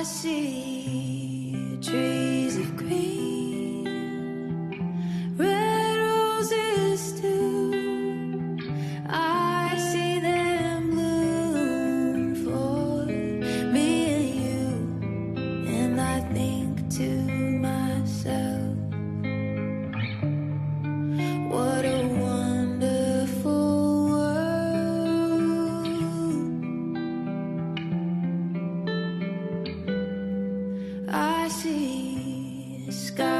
see trees of green, red roses too. I see them bloom for me and you, and I think to myself, what a wonderful world. I see sky